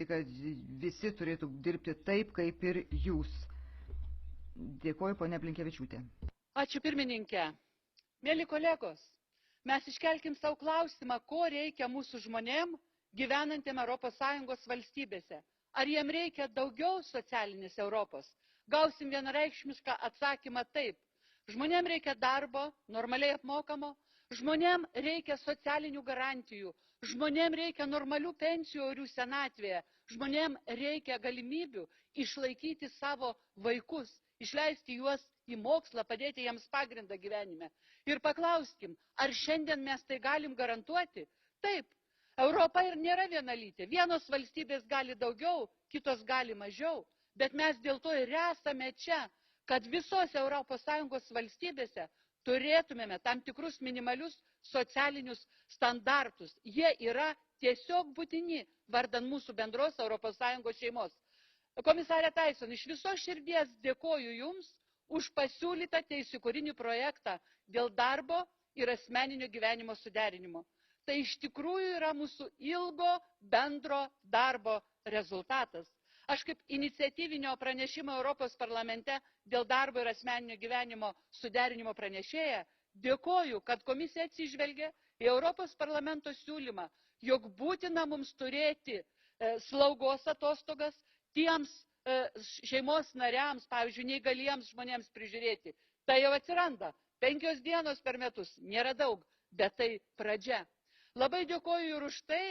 kad visi turėtų dirbti taip, kaip ir jūs. Dėkuoju, ponia Blinkevičiūtė. Ačiū pirmininkė. Mėly kolegos, mes iškelkim savo klausimą, ko reikia mūsų žmonėm gyvenantiem ES valstybėse. Ar jiem reikia daugiau socialinės Europos? Gausim vienareikšmišką atsakymą taip. Žmonėm reikia darbo, normaliai apmokamo, žmonėm reikia socialinių garantijų, žmonėm reikia normalių pensijų orių senatvėje, žmonėm reikia galimybių išlaikyti savo vaikus, išleisti juos į mokslą, padėti jiems pagrindą gyvenime. Ir paklauskim, ar šiandien mes tai galim garantuoti? Taip, Europa ir nėra vienalytė. Vienos valstybės gali daugiau, kitos gali mažiau, bet mes dėl to ir esame čia, kad visos ES valstybėse turėtumėme tam tikrus minimalius socialinius standartus. Jie yra tiesiog būtini vardan mūsų bendros ES šeimos. Komisarė Tyson, iš visos širdies dėkoju Jums už pasiūlytą teisėkūrinį projektą dėl darbo ir asmeninio gyvenimo suderinimo. Tai iš tikrųjų yra mūsų ilgo bendro darbo rezultatas. Aš kaip iniciatyvinio pranešimo Europos parlamente dėl darbo ir asmeninio gyvenimo suderinimo pranešėja dėkoju, kad komisija atsižvelgia į Europos parlamento siūlymą, jog būtina mums turėti slaugos atostogas tiems šeimos nariams, pavyzdžiui, neįgaliems žmonėms prižiūrėti. Tai jau atsiranda. 5 dienos per metus. Nėra daug, bet tai pradžia. Labai dėkoju ir už tai,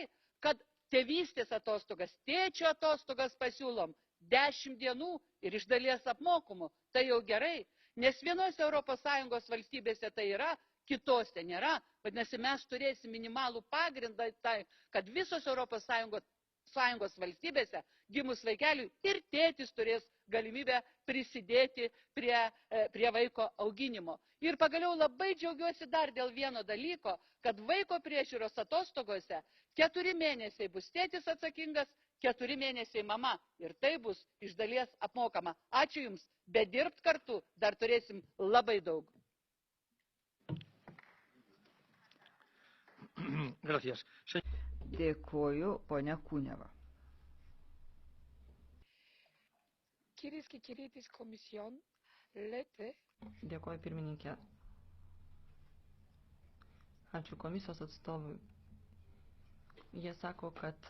kad tėvystės atostogas, tėčio atostogas pasiūlom 10 dienų ir iš dalies apmokamų. Tai jau gerai, nes vienose ES valstybėse tai yra, kitose nėra. Vadinasi, mes turėsim minimalų pagrindą tai, kad visos ES valstybėse gimus vaikeliui ir tėtis turės galimybę prisidėti prie vaiko auginimo. Ir pagaliau labai džiaugiuosi dar dėl vieno dalyko, kad vaiko priežiūros atostogose 4 mėnesiai bus tėtis atsakingas, 4 mėnesiai mama. Ir tai bus iš dalies apmokama. Ačiū Jums, bet dirbt kartu dar turėsim labai daug. Gracias. Dėkuoju, ponia Kuneva. Κυρίες και κύριοι της Κομισιόν, λέτε... Dėkuoju pirmininkė. Ačiū komisijos atstovui. Jie sako, kad